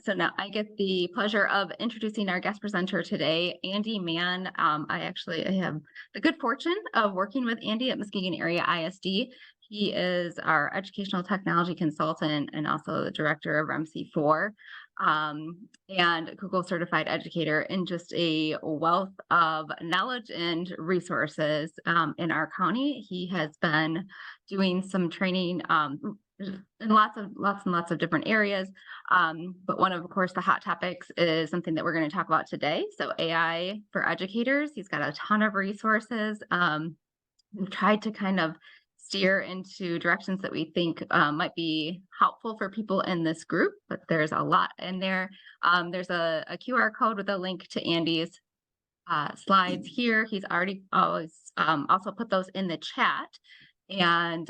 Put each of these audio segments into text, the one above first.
So now I get the pleasure of introducing our guest presenter today, Andy Mann. I have the good fortune of working with Andy at Muskegon Area ISD. He is our educational technology consultant and also the director of MC4 and Google certified educator, and just a wealth of knowledge and resources in our county. He has been doing some training in lots of different areas. But one of course, the hot topics is something that we're going to talk about today. So AI for educators. He's got a ton of resources. We've tried to kind of steer into directions that we think might be helpful for people in this group, but there's a lot in there. There's a QR code with a link to Andy's slides here. He's already always also put those in the chat, and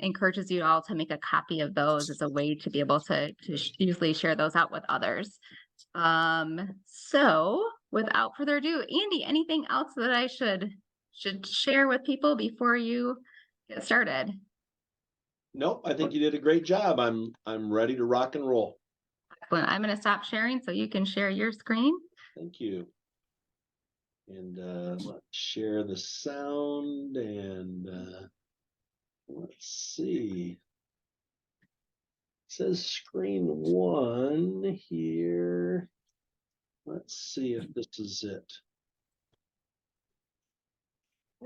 encourages you all to make a copy of those as a way to be able to easily share those out with others. So without further ado, Andy, anything else that I should share with people before you get started? Nope, I think you did a great job. I'm ready to rock and roll. Excellent. I'm going to stop sharing so you can share your screen. Thank you. And let's share the sound and let's see. It says screen one here. Let's see if this is it.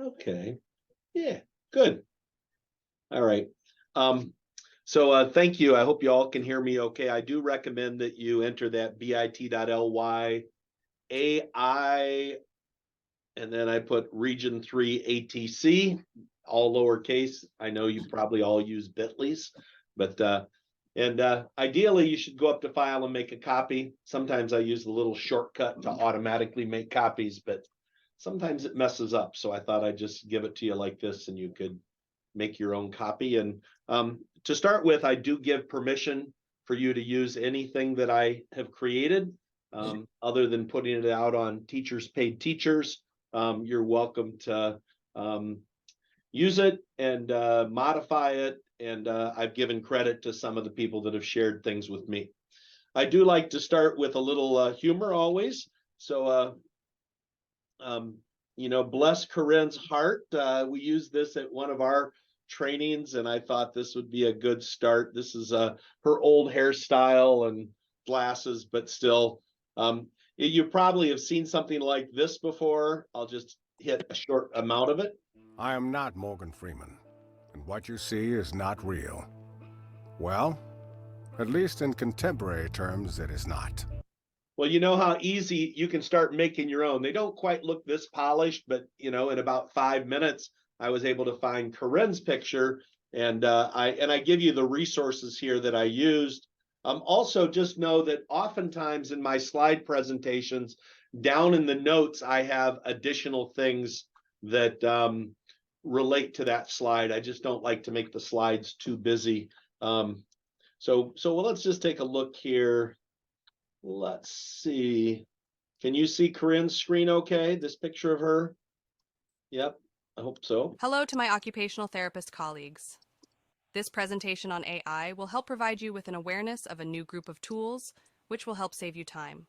Okay. Yeah, good. All right. So thank you. I hope you all can hear me okay. I do recommend that you enter that bit.ly AI, and then I put region 3 ATC, all lowercase. I know you probably all use Bitly's, but ideally you should go up to file and make a copy. Sometimes I use the little shortcut to automatically make copies, but sometimes it messes up. So I thought I'd just give it to you like this and you could make your own copy. And to start with, I do give permission for you to use anything that I have created, other than putting it out on Teachers Paid Teachers. You're welcome to use it and modify it. And I've given credit to some of the people that have shared things with me. I do like to start with a little humor always. So, bless Corinne's heart. We used this at one of our trainings, and I thought this would be a good start. This is her old hairstyle and glasses, but still, you probably have seen something like this before. I'll just hit a short amount of it. I am not Morgan Freeman, and what you see is not real. Well, at least in contemporary terms, it is not. Well, you know how easy you can start making your own. They don't quite look this polished, but in about 5 minutes, I was able to find Corinne's picture, and I give you the resources here that I used. Also, just know that oftentimes in my slide presentations, down in the notes, I have additional things that relate to that slide. I just don't like to make the slides too busy. So let's just take a look here. Let's see. Can you see Corinne's screen okay? This picture of her? Yep, I hope so. Hello to my occupational therapist colleagues. This presentation on AI will help provide you with an awareness of a new group of tools, which will help save you time.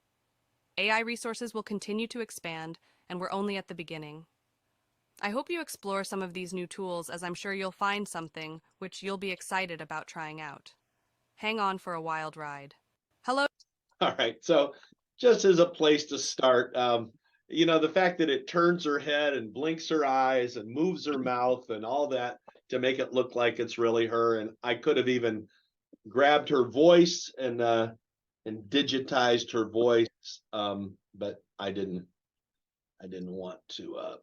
AI resources will continue to expand, and we're only at the beginning. I hope you explore some of these new tools, as I'm sure you'll find something which you'll be excited about trying out. Hang on for a wild ride. Hello. All right, so just as a place to start, the fact that it turns her head and blinks her eyes and moves her mouth and all that to make it look like it's really her. And I could have even grabbed her voice and digitized her voice, but I didn't want to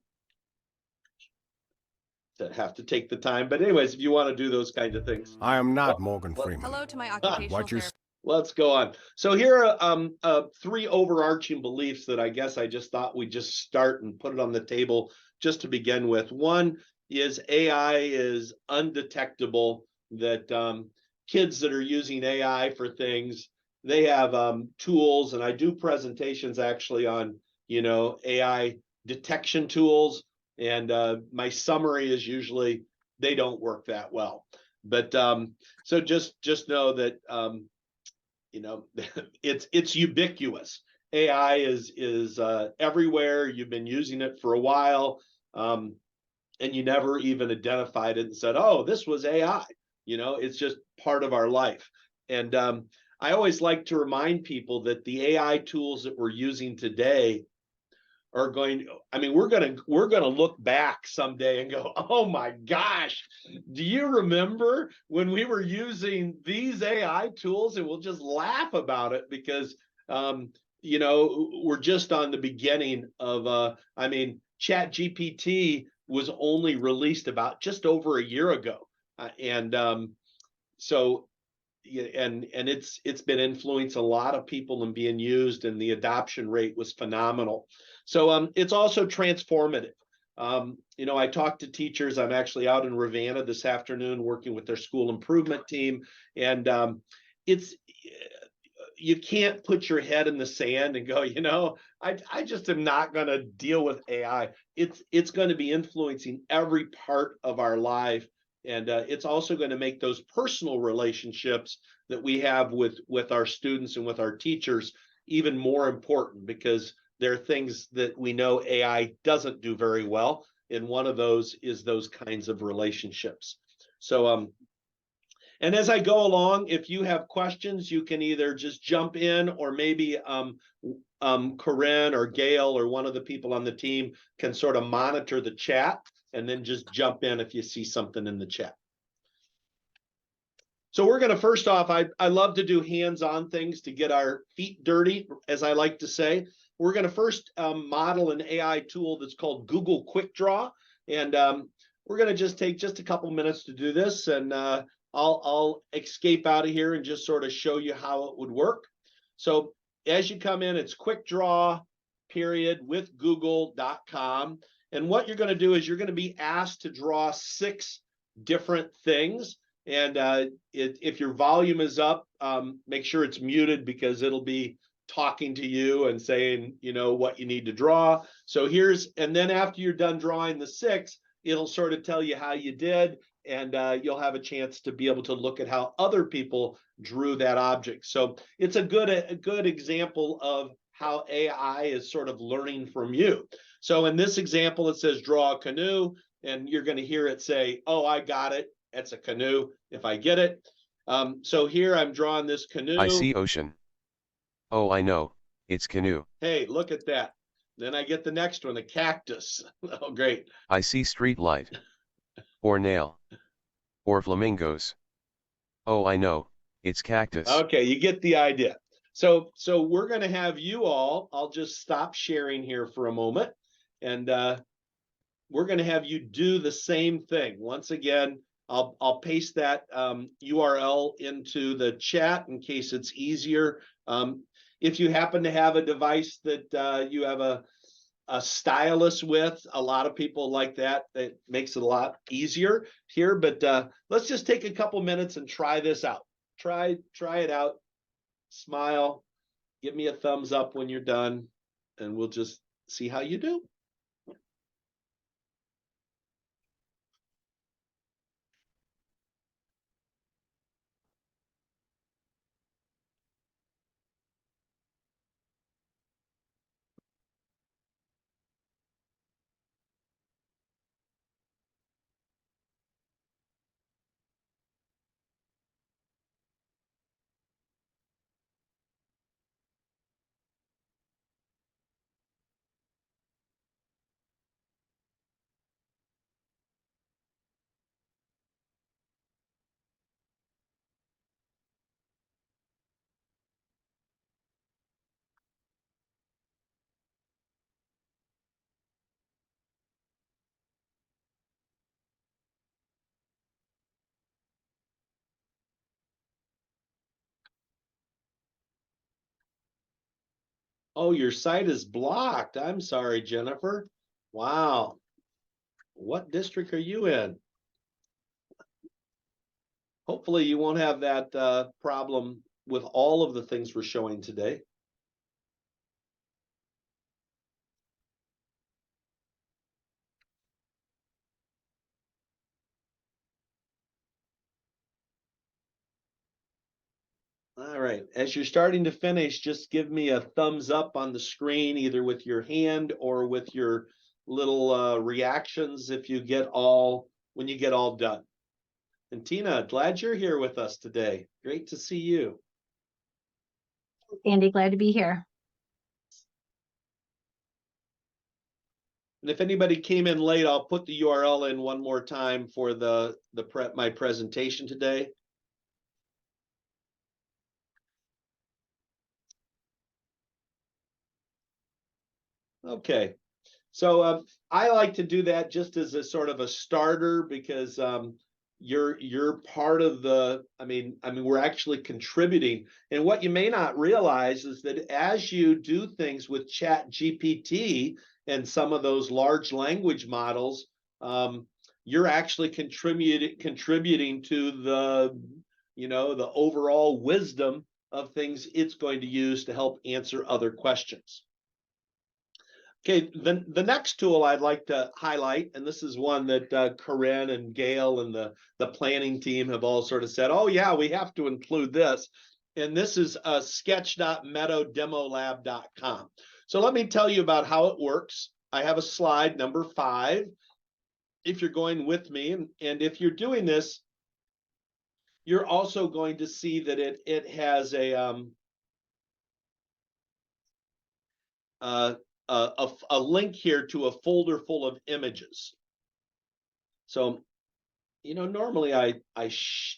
have to take the time. But anyways, if you want to do those kinds of things. I am not Morgan Freeman. Hello to my occupational therapist. Let's go on. So here are 3 overarching beliefs that I guess I just thought we'd just start and put it on the table just to begin with. One is AI is undetectable, that kids that are using AI for things, they have tools, and I do presentations actually on, AI detection tools, and my summary is usually they don't work that well. But so just know that you know, it's ubiquitous. AI is everywhere. You've been using it for a while, and you never even identified it and said, "Oh, this was AI." You know, it's just part of our life. And I always like to remind people that the AI tools that we're using today are going, I mean, we're going to look back someday and go, "Oh my gosh, do you remember when we were using these AI tools?" And we'll just laugh about it because you know, we're just on the beginning of I mean, Chat GPT was only released about just over a year ago. And so yeah, and it's been influencing a lot of people and being used, and the adoption rate was phenomenal. So it's also transformative. You know, I talk to teachers. I'm actually out in Ravenna this afternoon working with their school improvement team, and it's you can't put your head in the sand and go, you know, I just am not going to deal with AI. It's going to be influencing every part of our life, and it's also going to make those personal relationships that we have with our students and with our teachers even more important, because there are things that we know AI doesn't do very well, and one of those is those kinds of relationships. So and as I go along, if you have questions, you can either just jump in, or maybe Corinne or Gail or one of the people on the team can sort of monitor the chat, and then just jump in if you see something in the chat. So we're going to, first off, I love to do hands-on things to get our feet dirty, as I like to say. We're going to first model an AI tool that's called Google Quick Draw. And we're going to just take just a couple minutes to do this, and I'll escape out of here and just sort of show you how it would work. So as you come in, it's quick draw period with google.com. And what you're going to do is you're going to be asked to draw 6 different things. And if your volume is up, make sure it's muted, because it'll be talking to you and saying, you know, what you need to draw. So and then after you're done drawing the 6, it'll sort of tell you how you did, and you'll have a chance to be able to look at how other people drew that object. So it's a good example of how AI is sort of learning from you. So in this example, it says draw a canoe, and you're going to hear it say, "Oh, I got it. It's a canoe," if I get it. So here I'm drawing this canoe. I see ocean. Oh, I know, it's canoe. Hey, look at that. Then I get the next one, a cactus. Oh, great. I see street light. Or nail. Or flamingos. Oh, I know, it's cactus. Okay, you get the idea. So we're going to have you all, I'll just stop sharing here for a moment, and we're going to have you do the same thing. Once again, I'll paste that URL into the chat in case it's easier. If you happen to have a device that you have a stylus with, a lot of people like that. It makes it a lot easier here. But let's just take a couple minutes and try this out. Try it out. Smile. Give me a thumbs up when you're done, and we'll just see how you do. Oh, your site is blocked. I'm sorry, Jennifer. Wow. What district are you in? Hopefully you won't have that problem with all of the things we're showing today. All right. As you're starting to finish, just give me a thumbs up on the screen, either with your hand or with your little reactions if you get all when you get all done. And Tina, glad you're here with us today. Great to see you. Andy, glad to be here. And if anybody came in late, I'll put the URL in one more time for my presentation today. Okay, so I like to do that just as a sort of a starter because you're part of the. I mean, we're actually contributing. And what you may not realize is that as you do things with Chat GPT and some of those large language models, you're actually contributing to the overall wisdom of things it's going to use to help answer other questions. Okay, the next tool I'd like to highlight, and this is one that Corinne and Gail and the planning team have all sort of said, oh yeah, we have to include this. And this is sketch.meadowdemolab.com. So let me tell you about how it works. I have a slide number 5. If you're going with me, and if you're doing this, you're also going to see that it has a link here to a folder full of images. So, normally I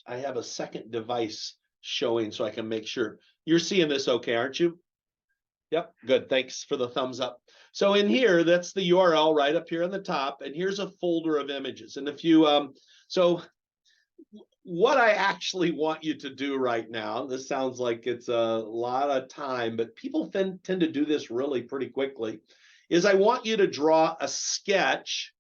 have a second device showing so I can make sure you're seeing this okay, aren't you? Yep, good. Thanks for the thumbs up. So in here, that's the URL right up here on the top, and here's a folder of images. And if you so what I actually want you to do right now, this sounds like it's a lot of time, but people tend to do this really pretty quickly, is I want you to draw a sketch.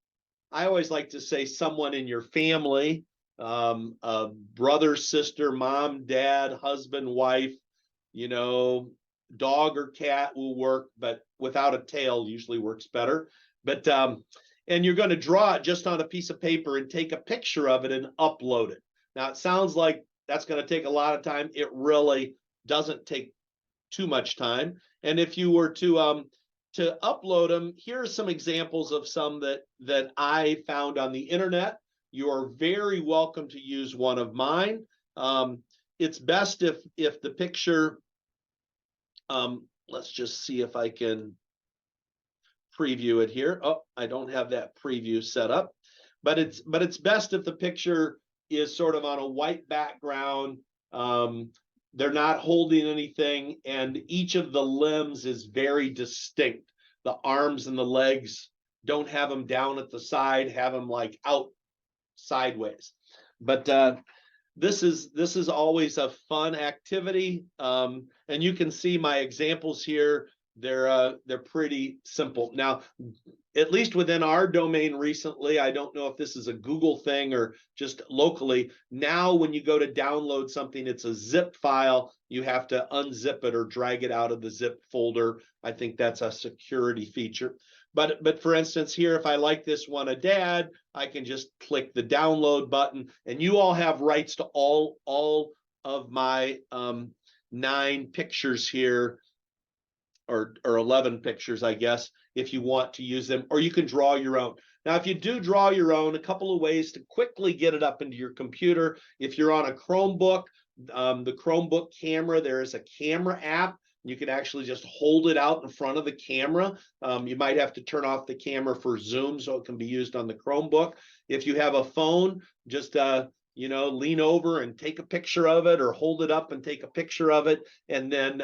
I always like to say someone in your family, a brother, sister, mom, dad, husband, wife, dog or cat will work, but without a tail usually works better. But and you're going to draw it just on a piece of paper and take a picture of it and upload it. Now, it sounds like that's going to take a lot of time. It really doesn't take too much time. And if you were to upload them, here are some examples of some that I found on the internet. You are very welcome to use one of mine. It's best if the picture, let's just see if I can preview it here. Oh, I don't have that preview set up, but it's best if the picture is sort of on a white background. They're not holding anything, and each of the limbs is very distinct. The arms and the legs don't have them down at the side, have them like out sideways. But this is always a fun activity, and you can see my examples here. They're pretty simple. Now, at least within our domain recently, I don't know if this is a Google thing or just locally. Now, when you go to download something, it's a zip file. You have to unzip it or drag it out of the zip folder. I think that's a security feature. But for instance, here, if I like this one a dad, I can just click the download button, and you all have rights to all of my 9 pictures here, or 11 pictures, I guess, if you want to use them, or you can draw your own. Now, if you do draw your own, a couple of ways to quickly get it up into your computer. If you're on a Chromebook, the Chromebook camera, there is a camera app. You can actually just hold it out in front of the camera. You might have to turn off the camera for Zoom so it can be used on the Chromebook. If you have a phone, just lean over and take a picture of it, or hold it up and take a picture of it, and then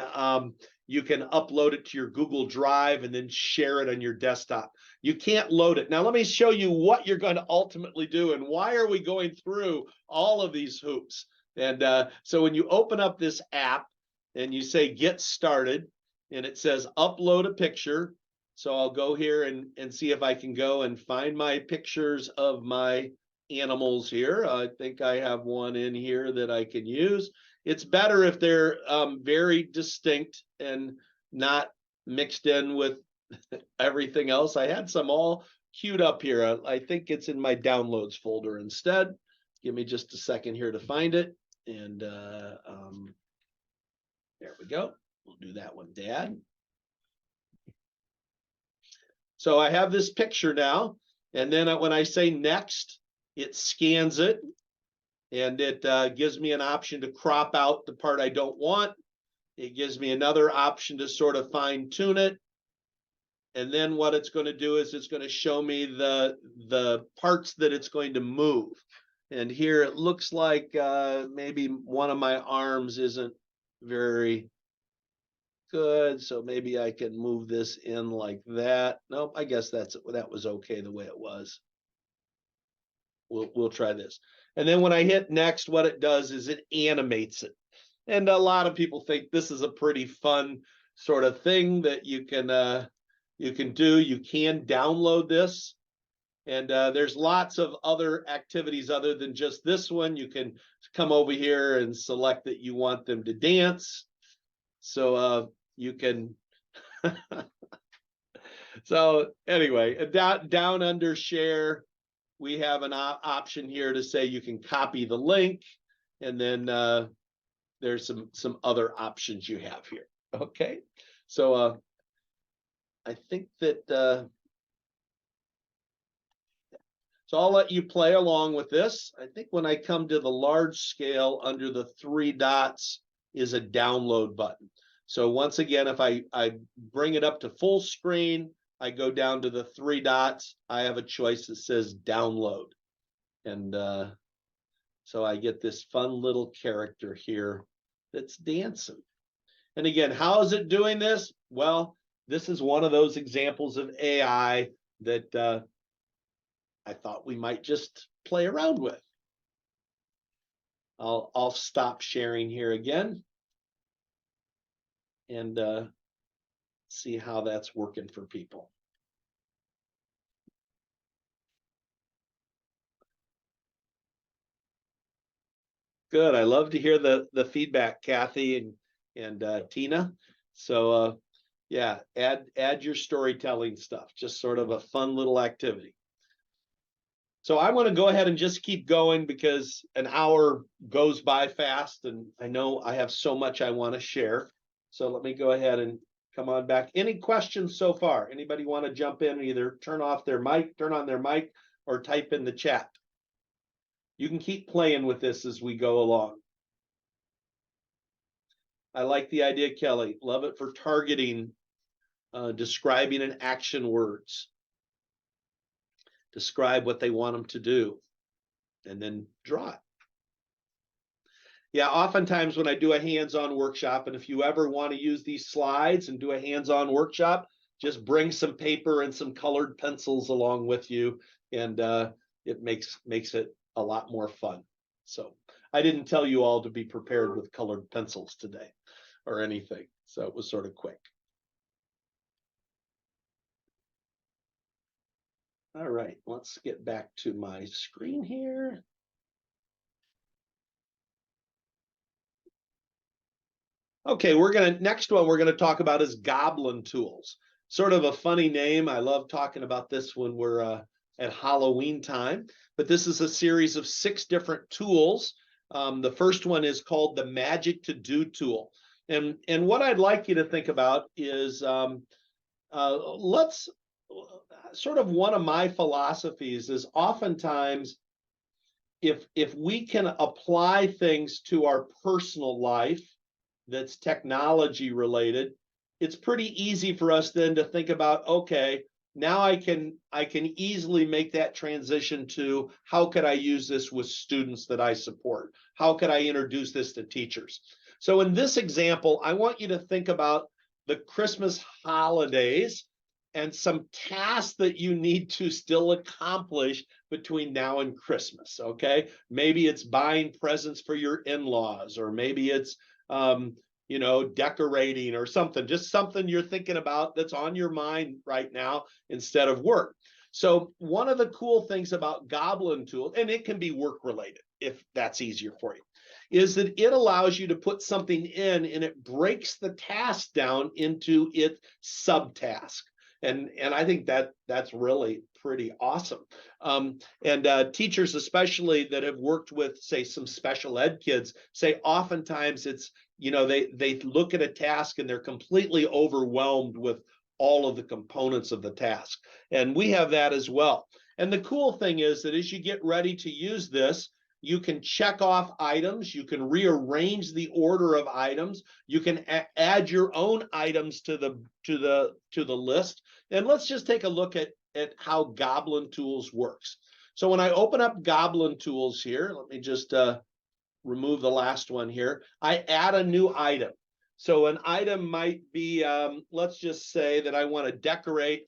you can upload it to your Google Drive and then share it on your desktop. You can't load it. Now, let me show you what you're going to ultimately do and why are we going through all of these hoops. And so when you open up this app and you say get started, and it says upload a picture. So I'll go here and see if I can go and find my pictures of my animals here. I think I have one in here that I can use. It's better if they're very distinct and not mixed in with everything else. I had some all queued up here. I think it's in my downloads folder instead. Give me just a second here to find it. And There we go. We'll do that one, Dad. So I have this picture now, and then when I say next, it scans it, and it gives me an option to crop out the part I don't want. It gives me another option to sort of fine tune it. And then what it's going to do is it's going to show me the parts that it's going to move. And here it looks like maybe one of my arms isn't very good, so maybe I can move this in like that. Nope, I guess that was okay the way it was. We'll try this. And then when I hit next, what it does is it animates it. And a lot of people think this is a pretty fun sort of thing that you can do. You can download this. And there's lots of other activities other than just this one. You can come over here and select that you want them to dance. So you can. So anyway, down under share, we have an option here to say you can copy the link, and then there's some other options you have here. Okay, so I think that. So I'll let you play along with this. I think when I come to the large scale, under the 3 dots is a download button. So once again, if I bring it up to full screen, I go down to the 3 dots, I have a choice that says download. And so I get this fun little character here that's dancing. And again, how is it doing this? Well, this is one of those examples of AI that I thought we might just play around with. I'll stop sharing here again and see how that's working for people. Good. I love to hear the feedback, Kathy and Tina. So yeah, add your storytelling stuff. Just sort of a fun little activity. So I want to go ahead and just keep going because an hour goes by fast, and I know I have so much I want to share. So let me go ahead and come on back. Any questions so far? Anybody want to jump in, either turn on their mic, or type in the chat? You can keep playing with this as we go along. I like the idea, Kelly. Love it for targeting, describing in action words. Describe what they want them to do, and then draw it. Yeah, oftentimes when I do a hands-on workshop, and if you ever want to use these slides and do a hands-on workshop, just bring some paper and some colored pencils along with you, and it makes it a lot more fun. So I didn't tell you all to be prepared with colored pencils today or anything, so it was sort of quick. All right, let's get back to my screen here. Okay, next one we're gonna talk about is Goblin Tools. Sort of a funny name. I love talking about this when we're at Halloween time, but this is a series of 6 different tools. The first one is called the Magic to Do tool. And what I'd like you to think about is let's sort of, one of my philosophies is oftentimes if we can apply things to our personal life that's technology related, it's pretty easy for us then to think about, okay, now I can easily make that transition to how could I use this with students that I support? How could I introduce this to teachers? So in this example, I want you to think about the Christmas holidays and some tasks that you need to still accomplish between now and Christmas, okay? Maybe it's buying presents for your in-laws, or maybe it's decorating or something, just something you're thinking about that's on your mind right now instead of work. So one of the cool things about Goblin Tool, and it can be work related if that's easier for you, is that it allows you to put something in and it breaks the task down into its subtask. And I think that's really pretty awesome. And teachers, especially that have worked with, say, some special ed kids, say oftentimes it's they look at a task and they're completely overwhelmed with all of the components of the task. And we have that as well. And the cool thing is that as you get ready to use this, you can check off items, you can rearrange the order of items, you can add your own items to the list. And let's just take a look at how Goblin Tools works. So when I open up Goblin Tools here, let me just remove the last one here. I add a new item. So an item might be, let's just say that I want to decorate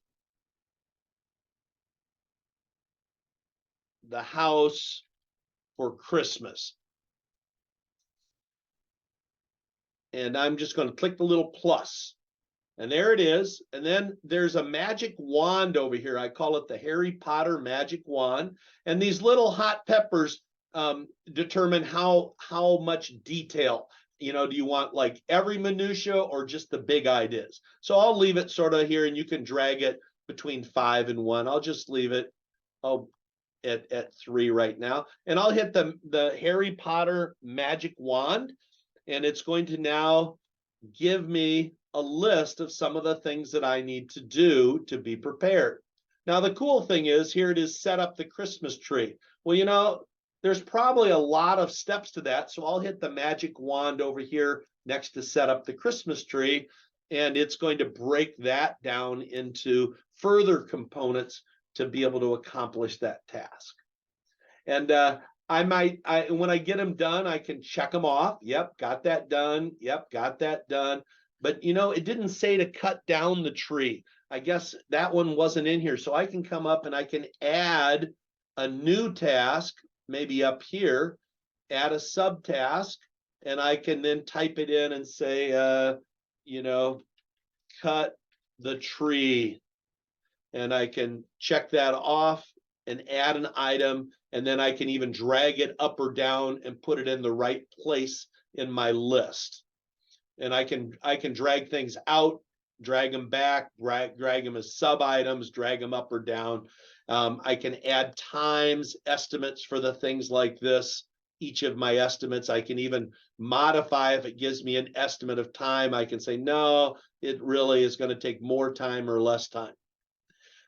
the house for Christmas. And I'm just going to click the little plus. And there it is. And then there's a magic wand over here. I call it the Harry Potter magic wand. And these little hot peppers determine how much detail, do you want like every minutia or just the big ideas? So I'll leave it sort of here, and you can drag it between 5 and 1. I'll just leave it at 3 right now. And I'll hit the Harry Potter magic wand, and it's going to now give me a list of some of the things that I need to do to be prepared. Now, the cool thing is here it is, set up the Christmas tree. Well, there's probably a lot of steps to that. So I'll hit the magic wand over here next to set up the Christmas tree, and it's going to break that down into further components to be able to accomplish that task. And when I get them done, I can check them off. Yep, got that done. Yep, got that done. But, it didn't say to cut down the tree. I guess that one wasn't in here. So I can come up and I can add a new task, maybe up here, add a subtask, and I can then type it in and say, cut the tree. And I can check that off and add an item, and then I can even drag it up or down and put it in the right place in my list. And I can drag things out, drag them back, drag them as sub items, drag them up or down. I can add times, estimates for the things like this. Each of my estimates, I can even modify if it gives me an estimate of time. I can say, no, it really is going to take more time or less time.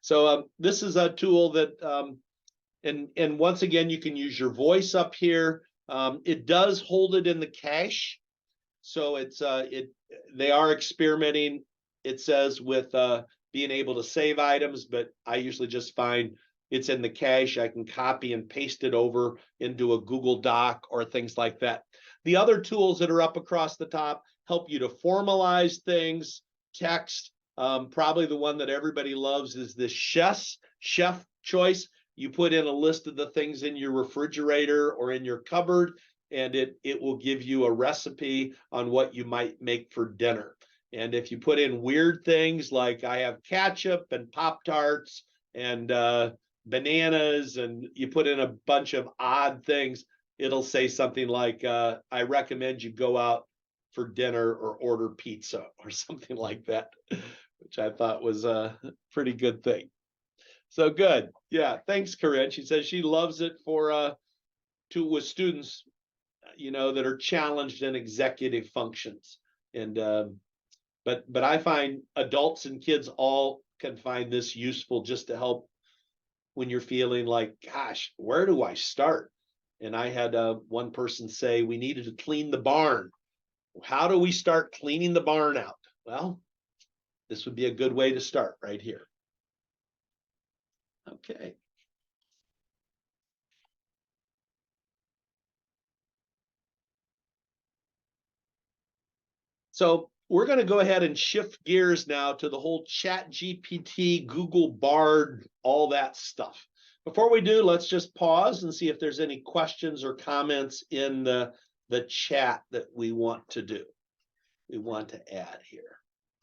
So this is a tool that, and once again, you can use your voice up here. It does hold it in the cache. So they are experimenting, it says, with being able to save items, but I usually just find it's in the cache. I can copy and paste it over into a Google Doc or things like that. The other tools that are up across the top help you to formalize things, text. Probably the one that everybody loves is this chef choice. You put in a list of the things in your refrigerator or in your cupboard, and it will give you a recipe on what you might make for dinner. And if you put in weird things like I have ketchup and Pop-Tarts and bananas, and you put in a bunch of odd things, it'll say something like, I recommend you go out for dinner or order pizza or something like that, which I thought was a pretty good thing. So good. Yeah, thanks, Corinne. She says she loves it with students, that are challenged in executive functions. And but I find adults and kids all can find this useful just to help when you're feeling like, gosh, where do I start? And I had one person say we needed to clean the barn. How do we start cleaning the barn out? Well, this would be a good way to start right here. Okay. So we're going to go ahead and shift gears now to the whole ChatGPT, Google Bard, all that stuff. Before we do, let's just pause and see if there's any questions or comments in the chat that we want to add here.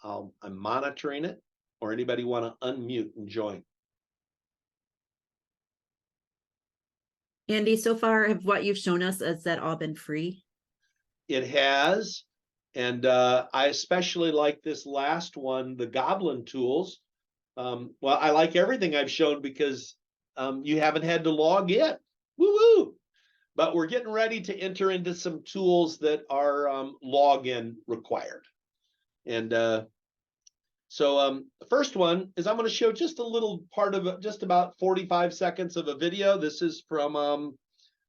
I'm monitoring it, or anybody want to unmute and join? Andy, so far, have what you've shown us, has that all been free? It has. And I especially like this last one, the Goblin Tools. Well, I like everything I've shown because you haven't had to log in. Woo-woo! but we're getting ready to enter into some tools that are login required. And so the first one is I'm going to show just a little part of just about 45 seconds of a video. This is from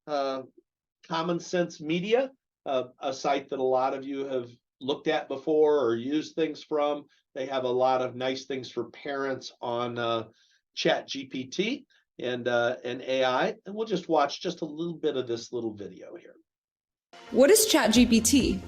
Common Sense Media, a site that a lot of you have looked at before or used things from. They have a lot of nice things for parents on Chat GPT and AI. And we'll just watch just a little bit of this little video here. What is ChatGPT?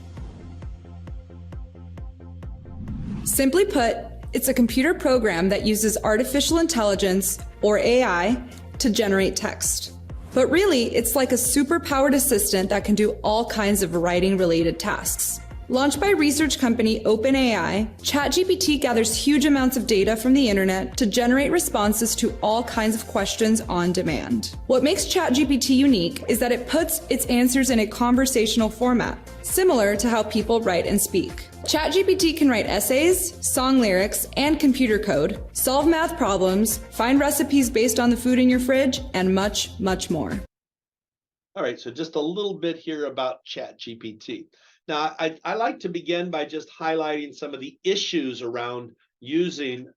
Simply put, it's a computer program that uses artificial intelligence, or AI, to generate text. But really, it's like a super-powered assistant that can do all kinds of writing-related tasks. Launched by research company OpenAI, ChatGPT gathers huge amounts of data from the internet to generate responses to all kinds of questions on demand. What makes ChatGPT unique is that it puts its answers in a conversational format, similar to how people write and speak. ChatGPT can write essays, song lyrics, and computer code, solve math problems, find recipes based on the food in your fridge, and much, much more. All right, so just a little bit here about ChatGPT. Now, I like to begin by just highlighting some of the issues around using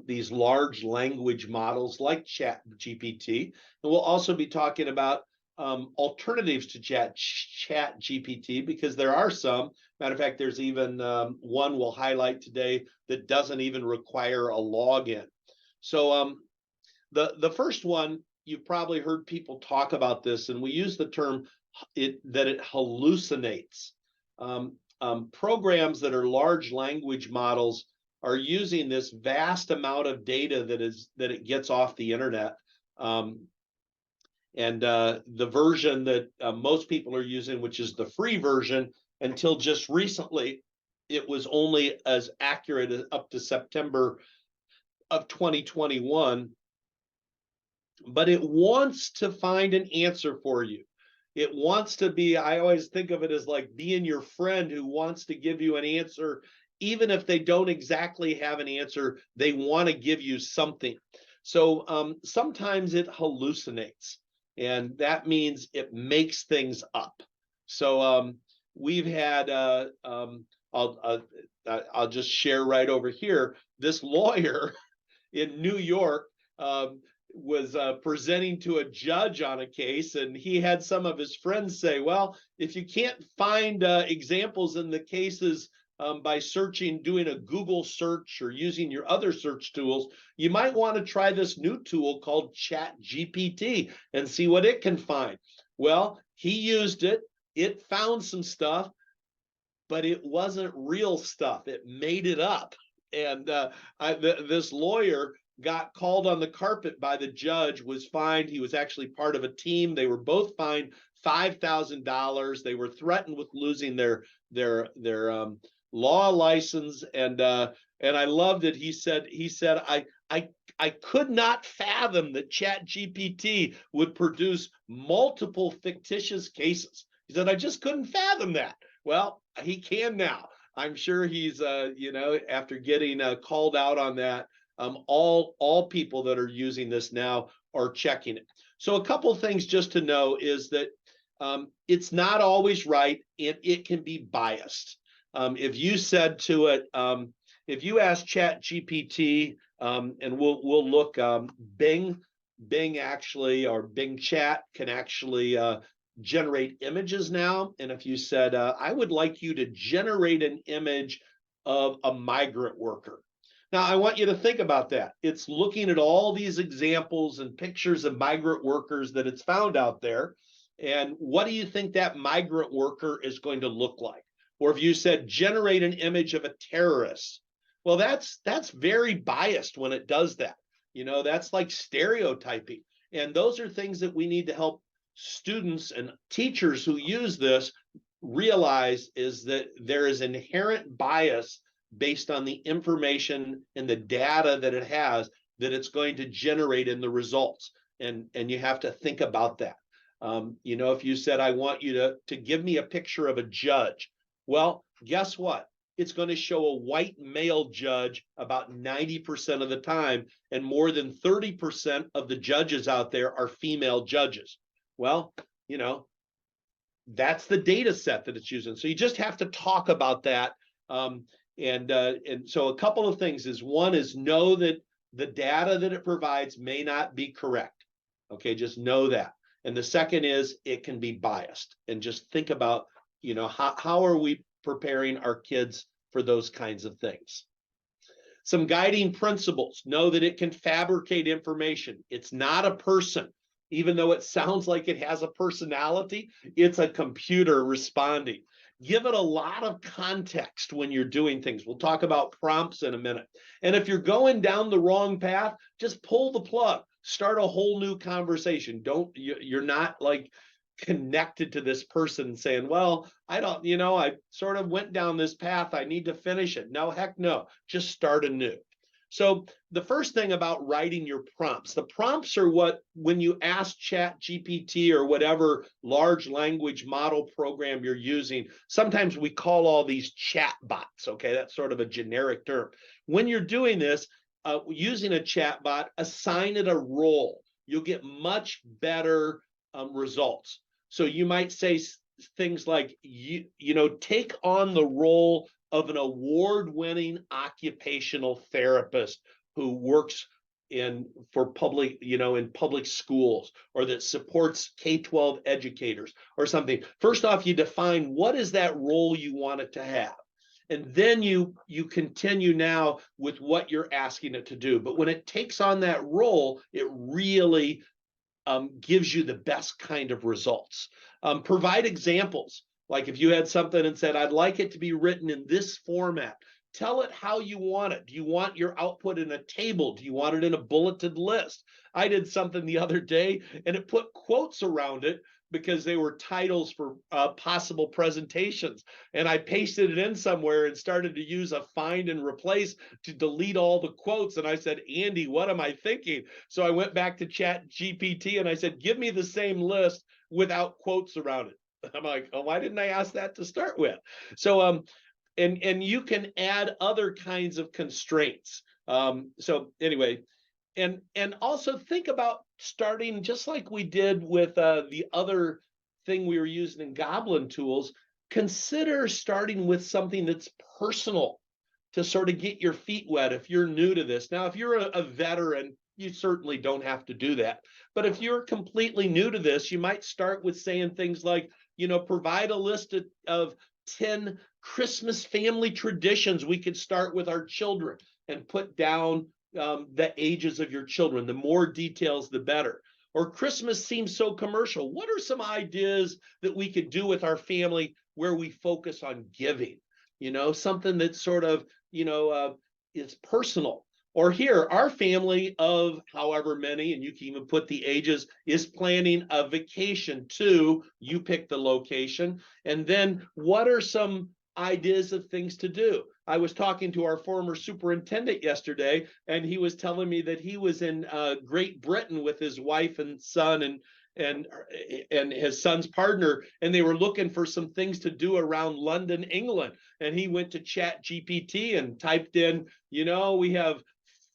these large language models like ChatGPT. And we'll also be talking about alternatives to ChatGPT, because there are some. Matter of fact, there's even one we'll highlight today that doesn't even require a login. So the first one, you've probably heard people talk about this, and we use the term that it hallucinates. Programs that are large language models are using this vast amount of data that it gets off the internet. The version that most people are using, which is the free version, until just recently, it was only as accurate as up to September of 2021. But it wants to find an answer for you. It wants to be, I always think of it as like being your friend who wants to give you an answer. Even if they don't exactly have an answer, they want to give you something. So sometimes it hallucinates, and that means it makes things up. So we've had, I'll just share right over here, this lawyer in New York was presenting to a judge on a case, and he had some of his friends say, well, if you can't find examples in the cases by doing a Google search or using your other search tools, you might want to try this new tool called ChatGPT and see what it can find. Well, he used it. It found some stuff, but it wasn't real stuff. It made it up. And this lawyer got called on the carpet by the judge, was fined. He was actually part of a team. They were both fined $5,000. They were threatened with losing their law license. And I loved it. He said, I could not fathom that ChatGPT would produce multiple fictitious cases. He said, I just couldn't fathom that. Well, he can now. I'm sure he's, after getting called out on that, all people that are using this now are checking it. So a couple things just to know is that it's not always right, and it can be biased. If you said to it, if you ask ChatGPT, and we'll look, Bing actually, or Bing Chat can actually generate images now. And if you said, I would like you to generate an image of a migrant worker. Now, I want you to think about that. It's looking at all these examples and pictures of migrant workers that it's found out there. And what do you think that migrant worker is going to look like? Or if you said, generate an image of a terrorist, well, that's very biased when it does that. That's like stereotyping. And those are things that we need to help students and teachers who use this realize, is that there is inherent bias based on the information and the data that it has, that it's going to generate in the results. And you have to think about that. If you said, I want you to give me a picture of a judge, well, guess what? It's going to show a white male judge about 90% of the time, and more than 30% of the judges out there are female judges. Well, that's the data set that it's using. So you just have to talk about that. And so a couple of things is, one is know that the data that it provides may not be correct. Okay, just know that. And the second is it can be biased. And just think about, how are we preparing our kids for those kinds of things? Some guiding principles: know that it can fabricate information. It's not a person. Even though it sounds like it has a personality, it's a computer responding. Give it a lot of context when you're doing things. We'll talk about prompts in a minute. And if you're going down the wrong path, just pull the plug. Start a whole new conversation. You're not like connected to this person saying, well, I sort of went down this path. I need to finish it. No, heck no. Just start anew. So the first thing about writing your prompts, the prompts are when you ask ChatGPT or whatever large language model program you're using, sometimes we call all these chat bots. Okay, that's sort of a generic term. When you're doing this, using a chat bot, assign it a role. You'll get much better results. So you might say things like, take on the role of an award-winning occupational therapist who works in public schools, or that supports K-12 educators or something. First off, you define what is that role you want it to have. And then you continue now with what you're asking it to do. But when it takes on that role, it really gives you the best kind of results. Provide examples. Like if you had something and said, I'd like it to be written in this format, tell it how you want it. Do you want your output in a table? Do you want it in a bulleted list? I did something the other day and it put quotes around it because they were titles for possible presentations. And I pasted it in somewhere and started to use a find and replace to delete all the quotes. And I said, Andy, what am I thinking? So I went back to ChatGPT and I said, give me the same list without quotes around it. I'm like, oh, why didn't I ask that to start with? So, and you can add other kinds of constraints. So anyway, and also think about starting just like we did with the other thing we were using in Goblin tools. Consider starting with something that's personal to sort of get your feet wet if you're new to this. Now, if you're a veteran, you certainly don't have to do that. But if you're completely new to this, you might start with saying things like, provide a list of 10 Christmas family traditions we could start with our children, and put down the ages of your children. The more details, the better. Or Christmas seems so commercial. What are some ideas that we could do with our family where we focus on giving? Something that sort of, is personal. Or here, our family of however many, and you can even put the ages, is planning a vacation to, you pick the location. And then what are some ideas of things to do? I was talking to our former superintendent yesterday, and he was telling me that he was in Great Britain with his wife and son and his son's partner, and they were looking for some things to do around London, England. And he went to ChatGPT and typed in, we have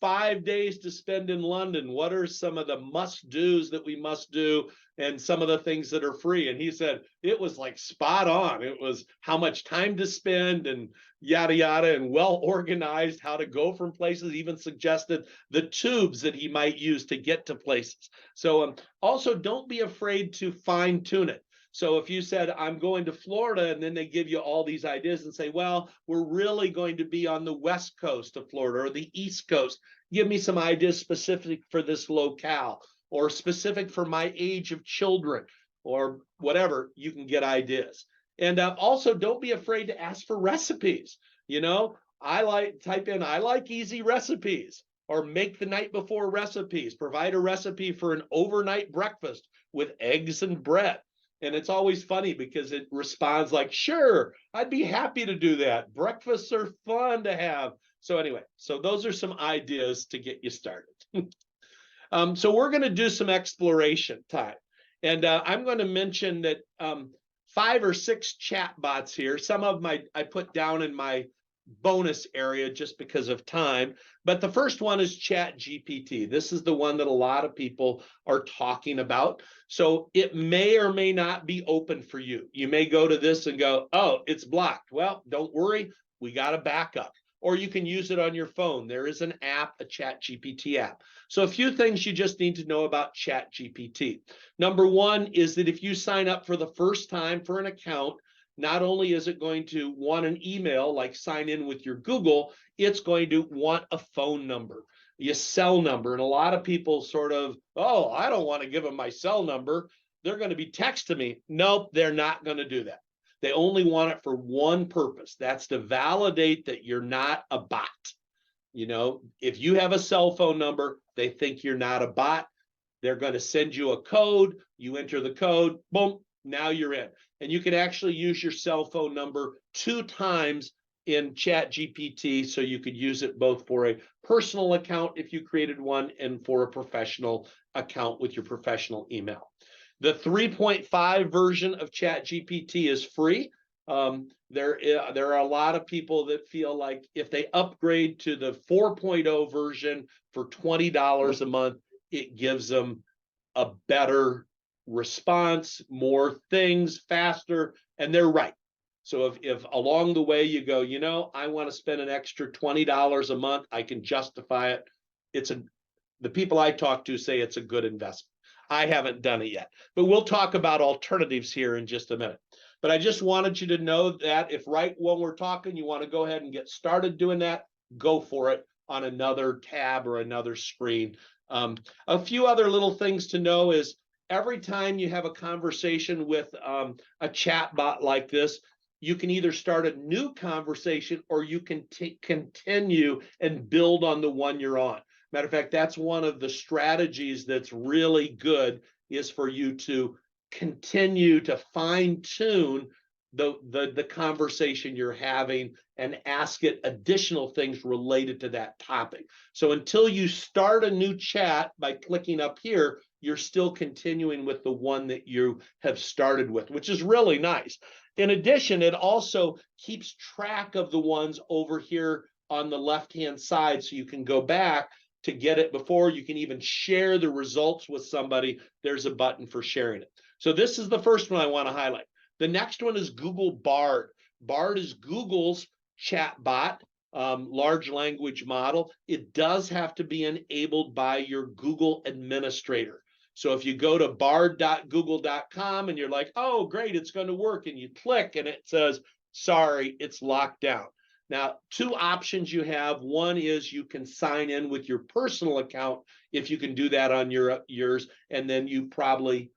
5 days to spend in London. What are some of the must-dos that we must do, and some of the things that are free? And he said it was like spot on. It was how much time to spend and yada, yada, and well organized, how to go from places, even suggested the tubes that he might use to get to places. So also don't be afraid to fine tune it. So if you said, I'm going to Florida, and then they give you all these ideas and say, well, we're really going to be on the West Coast of Florida or the East Coast. Give me some ideas specific for this locale, or specific for my age of children, or whatever. You can get ideas. And also don't be afraid to ask for recipes. I like easy recipes, or make the night before recipes. Provide a recipe for an overnight breakfast with eggs and bread. And it's always funny because it responds like, sure, I'd be happy to do that. Breakfasts are fun to have. So anyway, so those are some ideas to get you started. So we're going to do some exploration time. And I'm going to mention that 5 or 6 chat bots here. Some of them I put down in my bonus area just because of time. But the first one is Chat GPT. This is the one that a lot of people are talking about. So it may or may not be open for you. You may go to this and go, oh, it's blocked. Well, don't worry, we got a backup. Or you can use it on your phone. There is an app, a Chat GPT app. So a few things you just need to know about Chat GPT. Number one is that if you sign up for the first time for an account, not only is it going to want an email, like sign in with your Google, it's going to want a phone number, your cell number. And a lot of people sort of, oh, I don't want to give them my cell number. They're going to be texting me. Nope, they're not going to do that. They only want it for one purpose. That's to validate that you're not a bot. You know, if you have a cell phone number, they think you're not a bot. They're going to send you a code. You enter the code, boom, now you're in. And you can actually use your cell phone number 2 times in Chat GPT. So you could use it both for a personal account if you created one and for a professional account with your professional email. The 3.5 version of Chat GPT is free. There are a lot of people that feel like if they upgrade to the 4.0 version for $20 a month, it gives them a better response, more things, faster, and they're right. So if along the way you go, you know, I want to spend an extra $20 a month, I can justify it. The people I talk to say it's a good investment. I haven't done it yet, but we'll talk about alternatives here in just a minute. But I just wanted you to know that if right when we're talking, you want to go ahead and get started doing that, go for it on another tab or another screen. A few other little things to know is every time you have a conversation with a chat bot like this, you can either start a new conversation or you can continue and build on the one you're on. Matter of fact, that's one of the strategies that's really good, is for you to continue to fine tune the conversation you're having and ask it additional things related to that topic. So until you start a new chat by clicking up here, you're still continuing with the one that you have started with, which is really nice. In addition, it also keeps track of the ones over here on the left-hand side, so you can go back to get it before. You can even share the results with somebody. There's a button for sharing it. So this is the first one I want to highlight. The next one is Google Bard. Bard is Google's chat bot, large language model. It does have to be enabled by your Google administrator. So if you go to bard.google.com and you're like, oh, great, it's going to work, and you click and it says, sorry, it's locked down. Now, 2 options you have. One is you can sign in with your personal account if you can do that on yours, and then you probably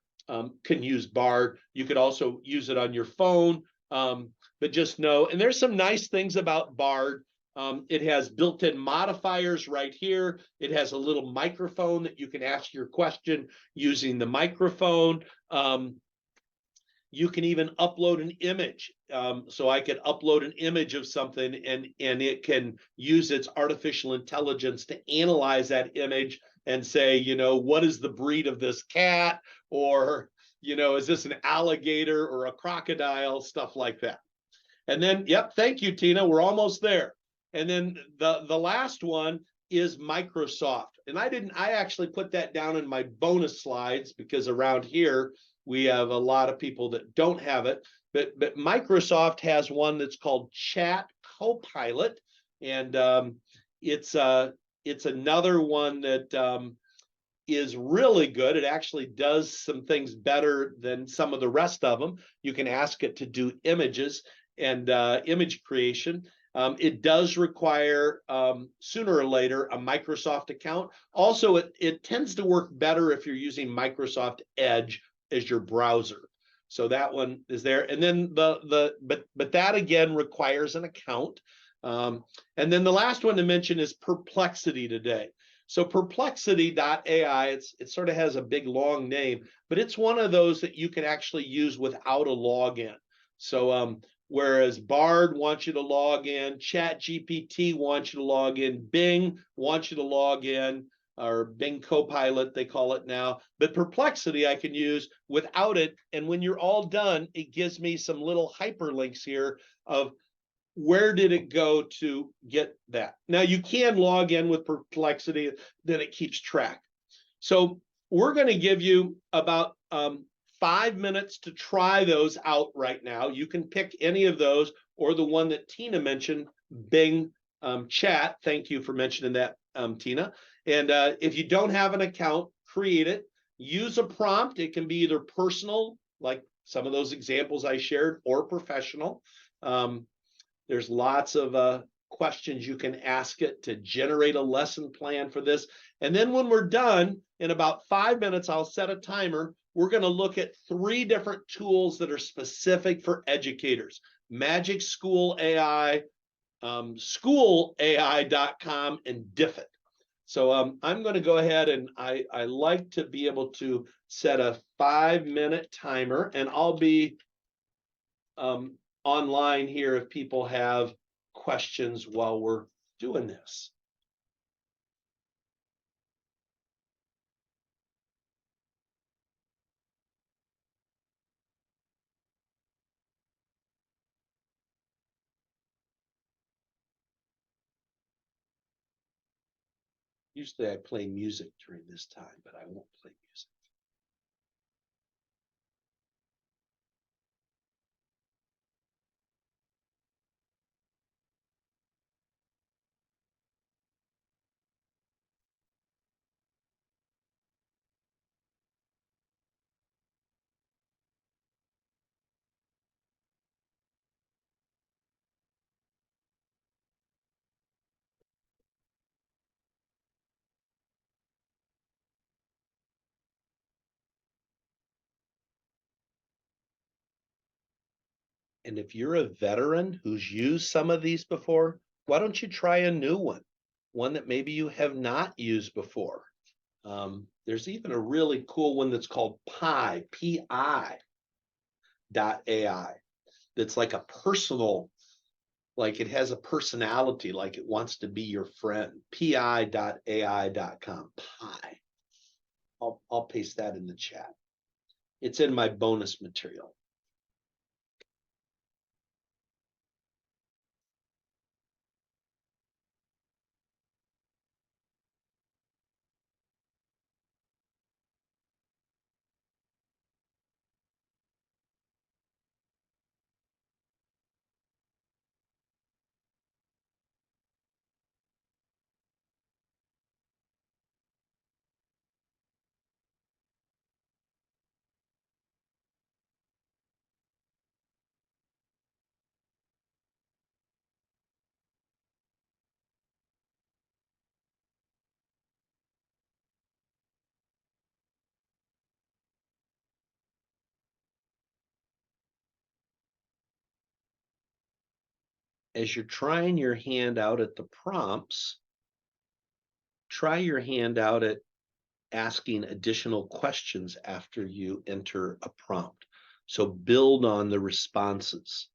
can use Bard. You could also use it on your phone, but just know, and there's some nice things about Bard. It has built-in modifiers right here. It has a little microphone that you can ask your question using the microphone. You can even upload an image. So I could upload an image of something and it can use its artificial intelligence to analyze that image and say, you know, what is the breed of this cat? Or, you know, is this an alligator or a crocodile? Stuff like that. And then, yep, thank you, Tina. We're almost there. And then the last one is Microsoft. And I actually put that down in my bonus slides because around here, we have a lot of people that don't have it, but Microsoft has one that's called Chat Copilot, and it's another one that is really good. It actually does some things better than some of the rest of them. You can ask it to do images and image creation. It does require sooner or later a Microsoft account. Also, it tends to work better if you're using Microsoft Edge as your browser. So that one is there. And then but that again requires an account. And then the last one to mention is Perplexity today. So Perplexity.ai, it sort of has a big long name, but it's one of those that you can actually use without a login. So whereas Bard wants you to log in, ChatGPT wants you to log in, Bing wants you to log in, or Bing Copilot, they call it now. But Perplexity I can use without it. And when you're all done, it gives me some little hyperlinks here of where did it go to get that? Now you can log in with Perplexity, then it keeps track. So we're going to give you about 5 minutes to try those out right now. You can pick any of those or the one that Tina mentioned, Bing Chat. Thank you for mentioning that, Tina. And if you don't have an account, create it. Use a prompt. It can be either personal, like some of those examples I shared, or professional. There's lots of questions you can ask it to generate a lesson plan for this. And then when we're done, in about 5 minutes, I'll set a timer. We're going to look at 3 different tools that are specific for educators: Magic School AI, schoolai.com, and Diffit. So I'm going to go ahead, and I like to be able to set a 5-minute timer, and I'll be online here if people have questions while we're doing this. Usually I play music during this time, but I won't play music. And if you're a veteran who's used some of these before, why don't you try a new one that maybe you have not used before? There's even a really cool one that's called Pi, P-I .ai. That's like a personal, like it has a personality, like it wants to be your friend. pi.ai.com, Pi. I'll paste that in the chat. It's in my bonus material. As you're trying your hand out at the prompts, try your hand out at asking additional questions after you enter a prompt. So build on the responses.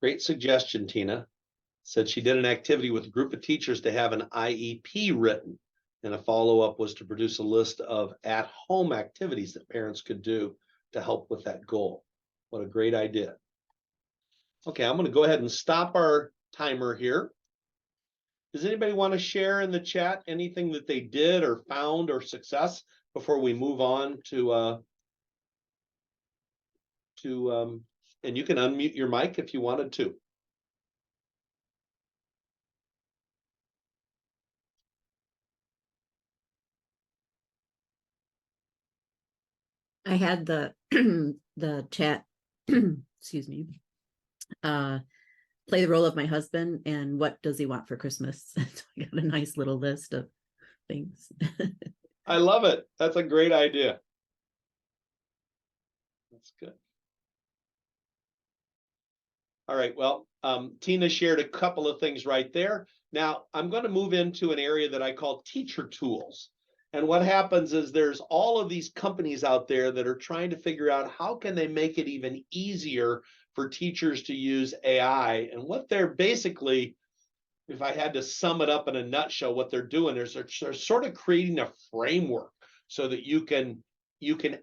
Great suggestion, Tina. Said she did an activity with a group of teachers to have an IEP written, and a follow-up was to produce a list of at-home activities that parents could do to help with that goal. What a great idea. Okay, I'm going to go ahead and stop our timer here. Does anybody want to share in the chat anything that they did or found or success before we move on to and you can unmute your mic if you wanted to. I had the the chat, excuse me, play the role of my husband and what does he want for Christmas. So I got a nice little list of things. I love it. That's a great idea. That's good. All right, well, Tina shared a couple of things right there. Now, I'm going to move into an area that I call teacher tools. And what happens is there's all of these companies out there that are trying to figure out how can they make it even easier for teachers to use AI. And what they're basically, if I had to sum it up in a nutshell, what they're doing is they're sort of creating a framework so that you can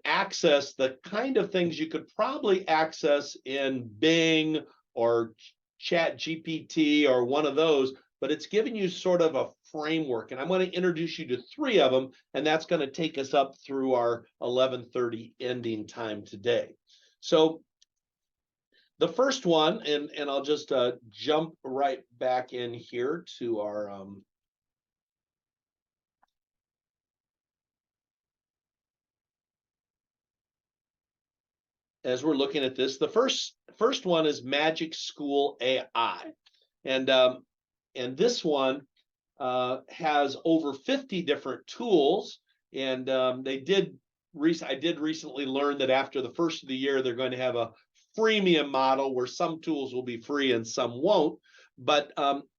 access the kind of things you could probably access in Bing or Chat GPT or one of those, but it's giving you sort of a framework. And I'm going to introduce you to 3 of them, and that's going to take us up through our 11:30 ending time today. So the first one, and I'll just jump right back in here to our as we're looking at this, the first one is Magic School AI, and this one has over 50 different tools, and I did recently learn that after the first of the year, they're going to have a freemium model where some tools will be free and some won't. But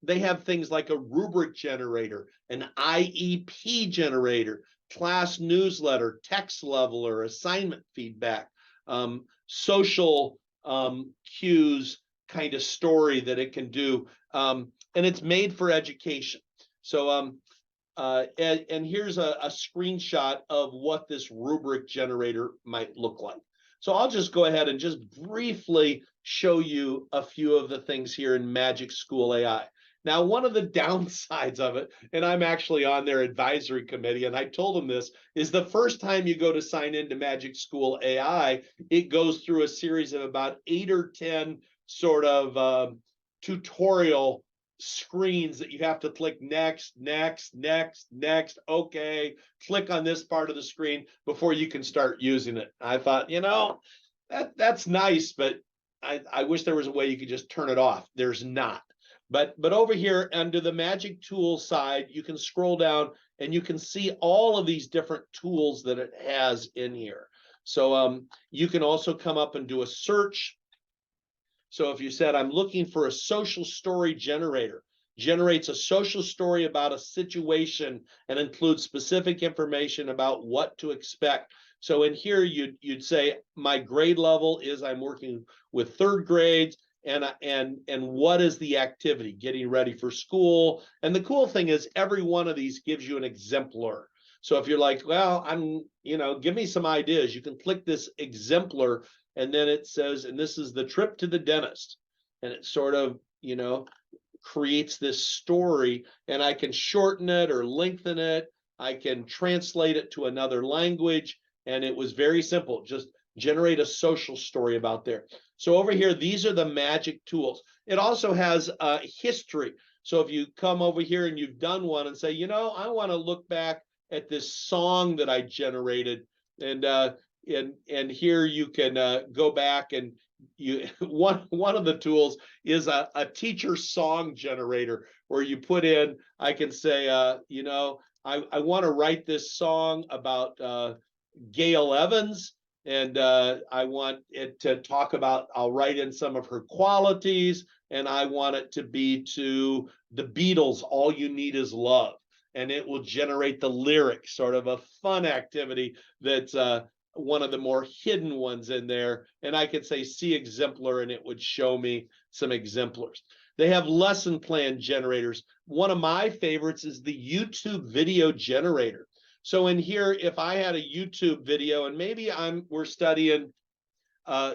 they have things like a rubric generator, an IEP generator, class newsletter, text leveler, assignment feedback, social cues kind of story that it can do. And it's made for education. So and here's a screenshot of what this rubric generator might look like. So I'll just go ahead and just briefly show you a few of the things here in Magic School AI. Now, one of the downsides of it, and I'm actually on their advisory committee, and I told them this, is the first time you go to sign into Magic School AI, it goes through a series of about 8 or 10 sort of tutorial screens that you have to click next, okay, click on this part of the screen before you can start using it. I thought, that's nice, but I wish there was a way you could just turn it off. There's not. But over here under the Magic Tools side, you can scroll down and you can see all of these different tools that it has in here. So you can also come up and do a search. So if you said, I'm looking for a social story generator, generates a social story about a situation and includes specific information about what to expect. So in here, you'd say, my grade level is I'm working with 3rd grades, and what is the activity? Getting ready for school. And the cool thing is every one of these gives you an exemplar. So if you're like, well, give me some ideas, you can click this exemplar, and then it says, and this is the trip to the dentist. And it sort of, creates this story, and I can shorten it or lengthen it. I can translate it to another language. And it was very simple. Just generate a social story about there. So over here, these are the Magic tools. It also has a history. So if you come over here and you've done one and say, I want to look back at this song that I generated, and here you can go back and one of the tools is a teacher song generator where you put in, I can say, I want to write this song about Gail Evans, and I want it to talk about, I'll write in some of her qualities, and I want it to be to the Beatles, All You Need Is Love. And it will generate the lyrics, sort of a fun activity that's one of the more hidden ones in there, and I could say see exemplar, and it would show me some exemplars. They have lesson plan generators. One of my favorites is the YouTube video generator. So in here, if I had a YouTube video, and maybe we're studying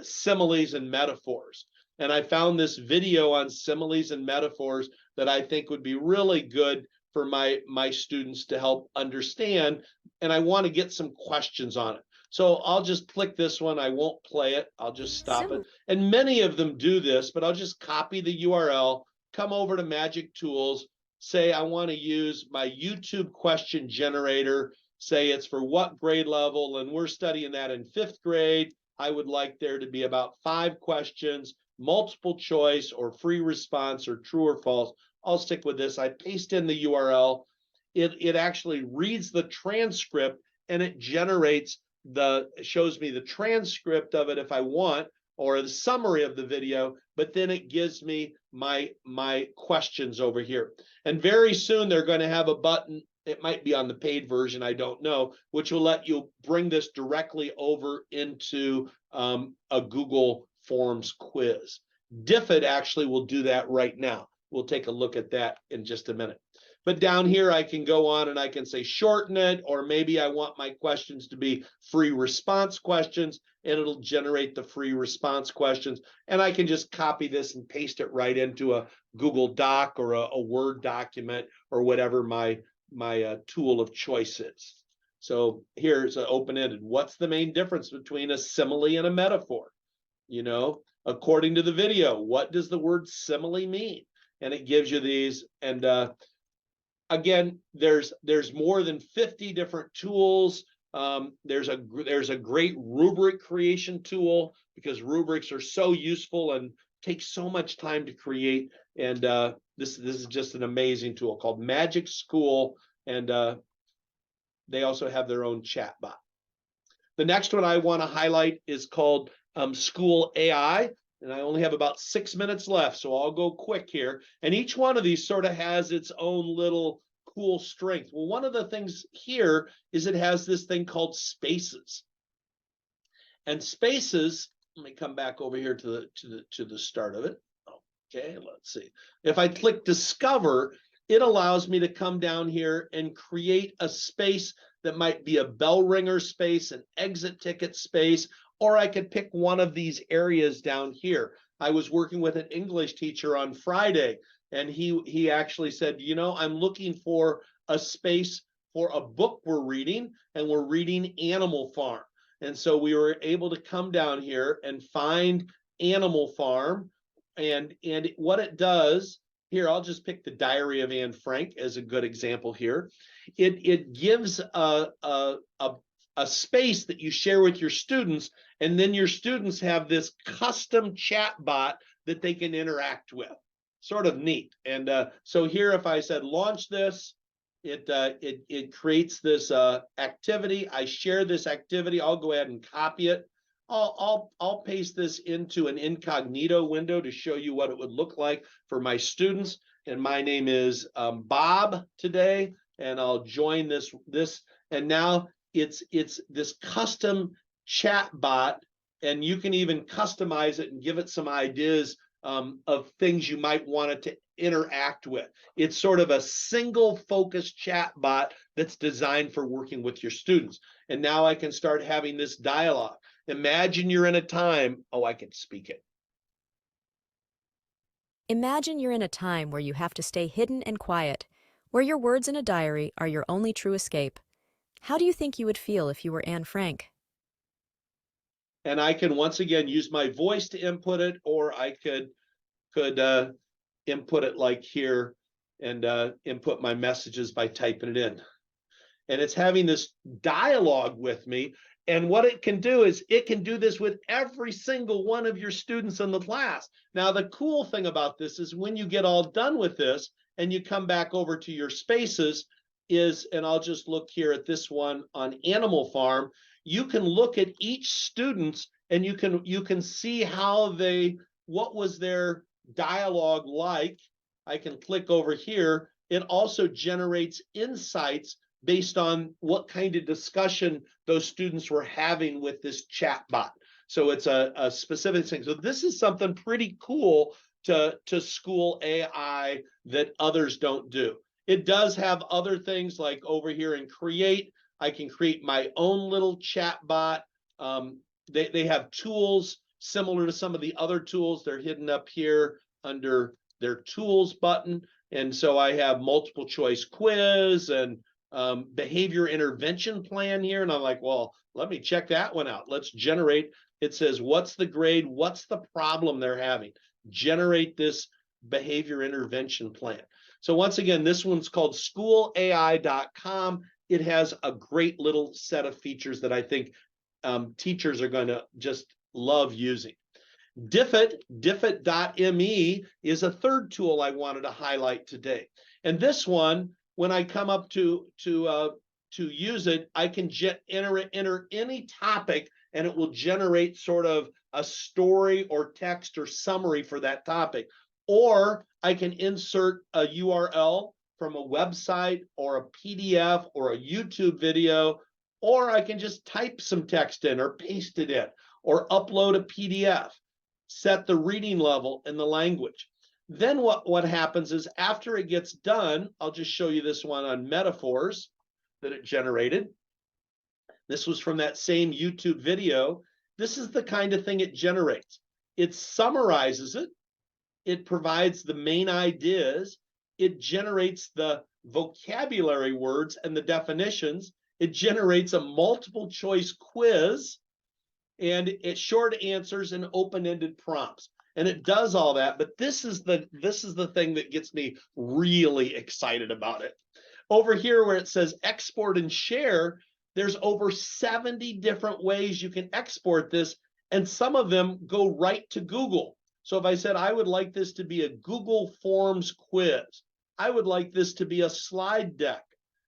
similes and metaphors, and I found this video on similes and metaphors that I think would be really good for my students to help understand, and I want to get some questions on it. So I'll just click this one. I won't play it. I'll just stop it. And many of them do this, but I'll just copy the URL, come over to Magic Tools, say I want to use my YouTube question generator, say it's for what grade level, and we're studying that in 5th grade. I would like there to be about 5 questions, multiple choice or free response or true or false. I'll stick with this. I paste in the URL. It actually reads the transcript, and it shows me the transcript of it if I want, or the summary of the video, but then it gives me my questions over here. And very soon they're going to have a button, it might be on the paid version, I don't know, which will let you bring this directly over into a Google Forms quiz. DFID actually will do that right now. We'll take a look at that in just a minute. But down here, I can go on and I can say shorten it, or maybe I want my questions to be free response questions, and it'll generate the free response questions. And I can just copy this and paste it right into a Google Doc or a Word document or whatever my tool of choice is. So here's an open-ended. What's the main difference between a simile and a metaphor? You know, according to the video, what does the word simile mean? And it gives you these. And again, there's more than 50 different tools. There's a great rubric creation tool, because rubrics are so useful and take so much time to create. And this is just an amazing tool called Magic School, and they also have their own chat bot. The next one I want to highlight is called School AI. And I only have about 6 minutes left, so I'll go quick here. And each one of these sort of has its own little cool strength. Well, one of the things here is it has this thing called spaces. And spaces, let me come back over here to the start of it. Okay, let's see. If I click discover, it allows me to come down here and create a space that might be a bell ringer space, an exit ticket space, or I could pick one of these areas down here. I was working with an English teacher on Friday, and he actually said, you know, I'm looking for a space for a book we're reading, and we're reading Animal Farm. And so we were able to come down here and find Animal Farm. And what it does, here, I'll just pick the Diary of Anne Frank as a good example here. It gives a space that you share with your students, and then your students have this custom chat bot that they can interact with. Sort of neat. And so here, if I said launch this, it creates this activity. I share this activity. I'll go ahead and copy it. I'll paste this into an incognito window to show you what it would look like for my students. And my name is Bob today, and I'll join this. And now it's this custom chat bot, and you can even customize it and give it some ideas of things you might want it to interact with. It's sort of a single focused chat bot that's designed for working with your students. And now I can start having this dialogue. Imagine you're in a time, I can speak it. Imagine you're in a time where you have to stay hidden and quiet, where your words in a diary are your only true escape. How do you think you would feel if you were Anne Frank? And I can once again use my voice to input it, or I could input it like here and input my messages by typing it in. And it's having this dialogue with me. And what it can do is it can do this with every single one of your students in the class. Now, the cool thing about this is when you get all done with this and you come back over to your spaces is, and I'll just look here at this one on Animal Farm, you can look at each student and you can see how what was their dialogue like. I can click over here. It also generates insights based on what kind of discussion those students were having with this chat bot. So it's a specific thing. So this is something pretty cool to school AI that others don't do. It does have other things like over here in create, I can create my own little chat bot. They have tools similar to some of the other tools. They're hidden up here under their tools button. And so I have multiple choice quiz and behavior intervention plan here. And I'm like, well, let me check that one out. Let's generate. It says, what's the grade? What's the problem they're having? Generate this behavior intervention plan. So once again, this one's called schoolai.com. It has a great little set of features that I think teachers are going to just love using. Diffit.me is a third tool I wanted to highlight today. And this one, when I come up to use it, I can enter any topic and it will generate sort of a story or text or summary for that topic. Or I can insert a URL from a website or a PDF or a YouTube video, or I can just type some text in or paste it in or upload a PDF, set the reading level and the language. Then what happens is after it gets done, I'll just show you this one on metaphors that it generated. This was from that same YouTube video. This is the kind of thing it generates. It summarizes it. It provides the main ideas. It generates the vocabulary words and the definitions. It generates a multiple choice quiz, and it short answers and open-ended prompts. And it does all that, but this is the thing that gets me really excited about it. Over here where it says export and share, there's over 70 different ways you can export this, and some of them go right to Google. So if I said, I would like this to be a Google Forms quiz, I would like this to be a slide deck,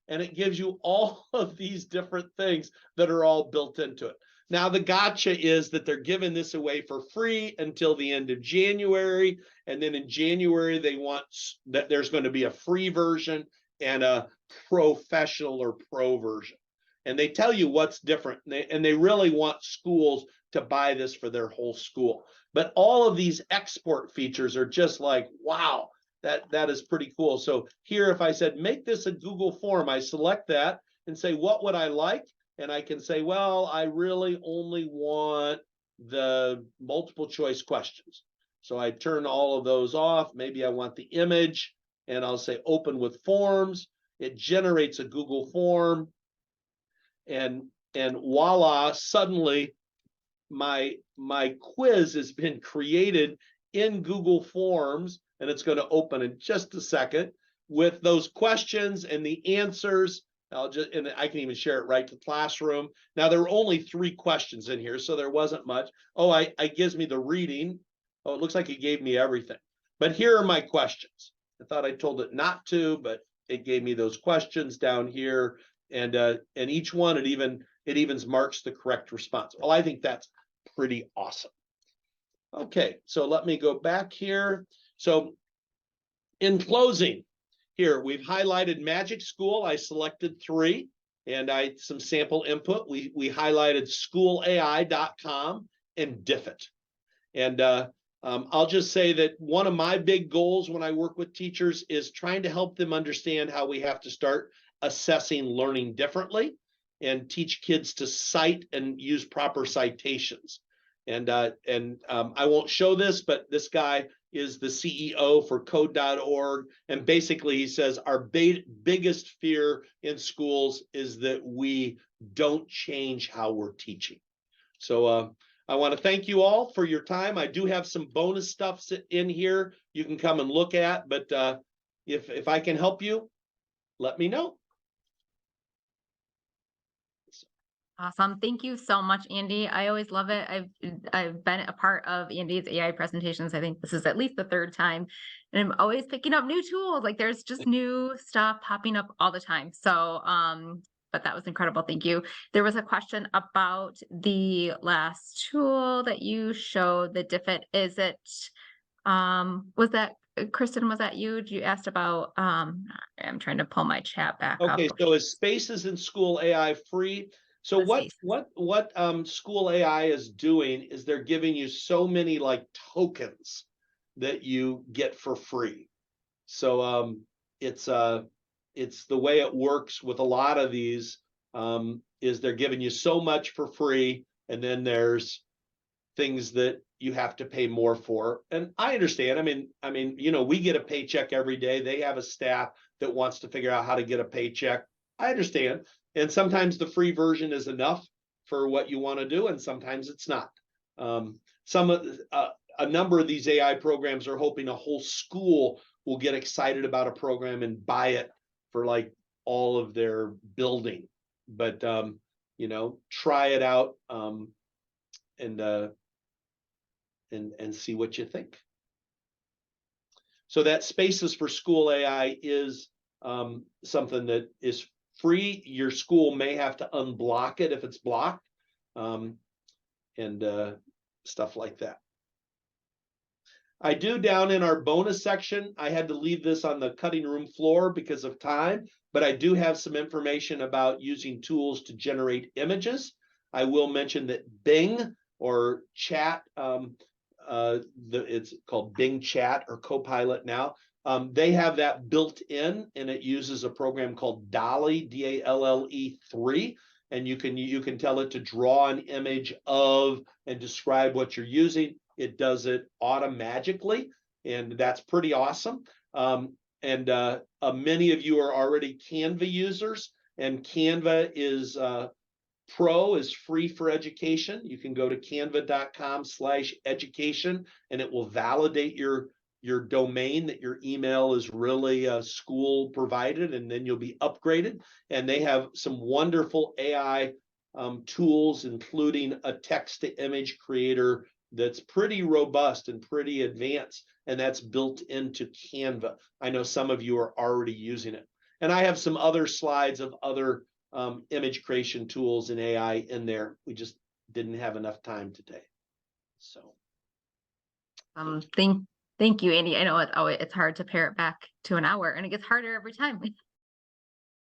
and it gives you all of these different things that are all built into it. Now, the gotcha is that they're giving this away for free until the end of January. And then in January, they want that there's going to be a free version and a professional or pro version. And they tell you what's different. And they really want schools to buy this for their whole school. But all of these export features are just like, wow, that is pretty cool. So here, if I said, make this a Google form, I select that and say, what would I like? And I can say, well, I really only want the multiple choice questions. So I turn all of those off. Maybe I want the image, and I'll say open with forms. It generates a Google form, and voila, suddenly my quiz has been created in Google Forms, and it's going to open in just a second with those questions and the answers. And I can even share it right to Classroom. Now, there were only 3 questions in here, so there wasn't much. Oh, it gives me the reading. Oh, it looks like it gave me everything. But here are my questions. I thought I told it not to, but it gave me those questions down here. And each one, it even marks the correct response. Well, I think that's pretty awesome. Okay, so let me go back here. So in closing, here, we've highlighted Magic School. I selected 3, and some sample input. We highlighted schoolai.com and Diffit. And I'll just say that one of my big goals when I work with teachers is trying to help them understand how we have to start assessing learning differently and teach kids to cite and use proper citations. And I won't show this, but this guy is the CEO for code.org. And basically he says our biggest fear in schools is that we don't change how we're teaching. So I want to thank you all for your time. I do have some bonus stuff in here you can come and look at, but if I can help you, let me know. Awesome. Thank you so much, Andy. I always love it. I've been a part of Andy's AI presentations. I think this is at least the 3rd time, and I'm always picking up new tools. Like there's just new stuff popping up all the time. So, but that was incredible. Thank you. There was a question about the last tool that you showed, the Diffit. Is it, was that Kristen, was that you? You asked about, I'm trying to pull my chat back up. Okay, so is Spaces in School AI free? So The what Spaces. School AI is doing is they're giving you so many like tokens that you get for free. So it's the way it works with a lot of these, is they're giving you so much for free, and then there's things that you have to pay more for. And I understand. We get a paycheck every day. They have a staff that wants to figure out how to get a paycheck. I understand. And sometimes the free version is enough for what you want to do, and sometimes it's not. A number of these AI programs are hoping a whole school will get excited about a program and buy it for like all of their building. But try it out, and see what you think. So that Spaces for School AI is something that is free. Your school may have to unblock it if it's blocked, and stuff like that. I do, down in our bonus section, I had to leave this on the cutting room floor because of time, but I do have some information about using tools to generate images. I will mention that Bing or Chat, it's called Bing Chat or Copilot now. They have that built in, and it uses a program called DALL-E, DALLE 3, and you can tell it to draw an image of and describe what you're using. It does it automagically, and that's pretty awesome. Many of you are already Canva users, and Canva is Pro is free for education. You can go to canva.com/education, and it will validate your domain that your email is really school provided, and then you'll be upgraded. And they have some wonderful AI tools, including a text to image creator that's pretty robust and pretty advanced, and that's built into Canva. I know some of you are already using it. And I have some other slides of other image creation tools in AI in there. We just didn't have enough time today. So Thank you, Andy. I know it's hard to pare it back to an hour, and it gets harder every time.